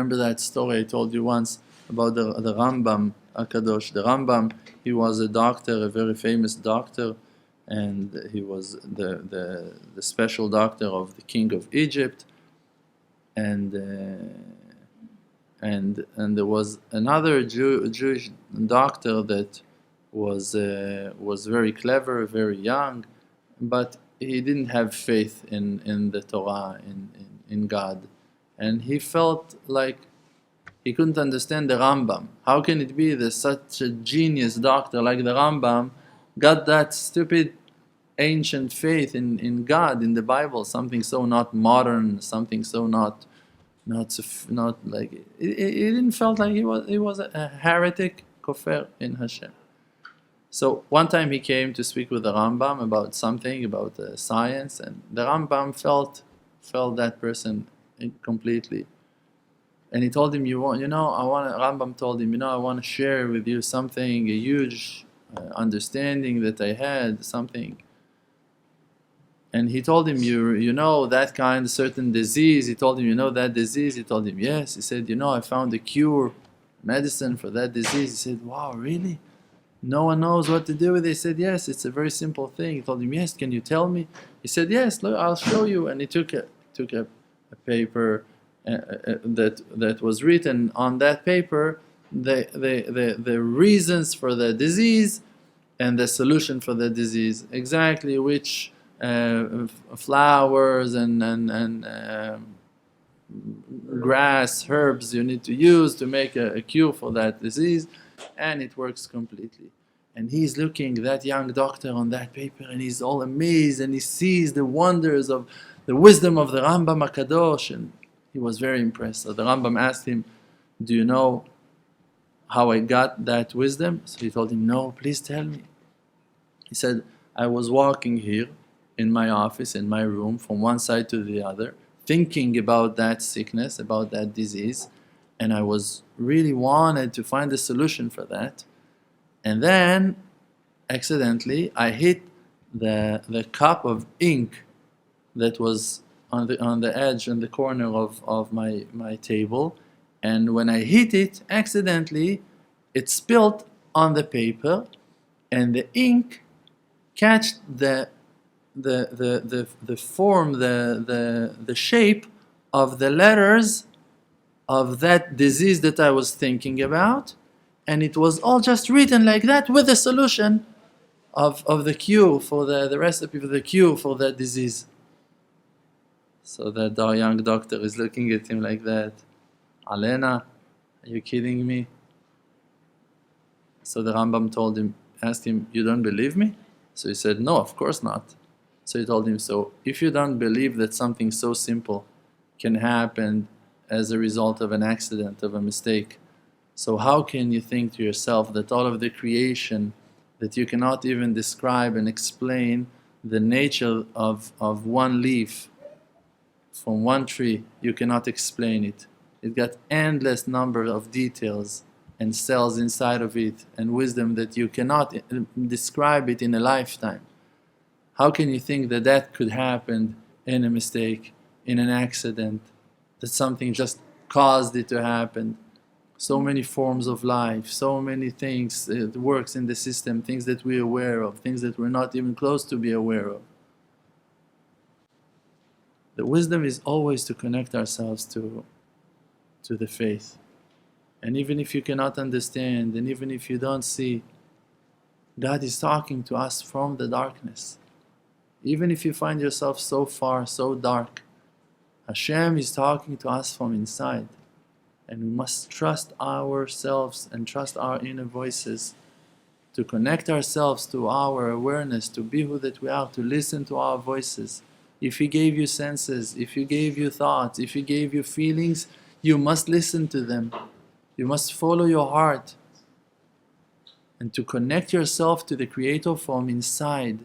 remember that story I told you once about the Rambam HaKadosh. The Rambam, he was a doctor, a very famous doctor, and he was the special doctor of the king of Egypt, and there was another Jewish doctor that was very clever, very young, but he didn't have faith in the Torah, in God, and he felt like he couldn't understand the Rambam. How can it be that such a genius doctor like the Rambam got that stupid ancient faith in God, in the Bible, something so not modern, something so not like it didn't felt like he was a heretic, kofar in Hashem. So one time he came to speak with the Rambam about something, about science, and the Rambam felt that person completely. And he told him, Rambam told him, I want to share with you something, a huge understanding that I had, something. And he told him, you know that kind of certain disease. He told him, you know that disease? He told him, yes. He said, I found a cure, medicine for that disease. He said, wow, really? No one knows what to do with it. He said, yes, it's a very simple thing. He told him, yes, can you tell me? He said, yes, look, I'll show you. And he took a paper that was written on that paper, the reasons for the disease and the solution for the disease, exactly which flowers and grass, herbs you need to use to make a cure for that disease, and it works completely. And he's looking, that young doctor, on that paper, and he's all amazed, and he sees the wonders of the wisdom of the Rambam HaKadosh, and he was very impressed. So the Rambam asked him, do you know how I got that wisdom? So he told him, no, please tell me. He said, I was walking here in my office, in my room, from one side to the other, thinking about that sickness, about that disease, and I was really wanted to find a solution for that. And then, accidentally, I hit the cup of ink that was on the edge, in the corner of my table, and when I hit it, accidentally, it spilled on the paper, and the ink catched the form, the shape of the letters of that disease that I was thinking about, and it was all just written like that with the solution of the cure for the recipe for the cure for that disease. So that our young doctor is looking at him like that. Alena, are you kidding me? So the Rambam asked him, you don't believe me? So he said, no, of course not. So he told him, so if you don't believe that something so simple can happen as a result of an accident, of a mistake, so how can you think to yourself that all of the creation, that you cannot even describe and explain the nature of one leaf from one tree, you cannot explain it. It got endless number of details and cells inside of it and wisdom that you cannot describe it in a lifetime. How can you think that that could happen in a mistake, in an accident, that something just caused it to happen? So many forms of life, so many things, it works in the system, things that we're aware of, things that we're not even close to be aware of. The wisdom is always to connect ourselves to the faith. And even if you cannot understand, and even if you don't see, God is talking to us from the darkness. Even if you find yourself so far, so dark, Hashem is talking to us from inside. And we must trust ourselves and trust our inner voices to connect ourselves to our awareness, to be who that we are, to listen to our voices. If He gave you senses, if He gave you thoughts, if He gave you feelings, you must listen to them. You must follow your heart. And to connect yourself to the Creator from inside,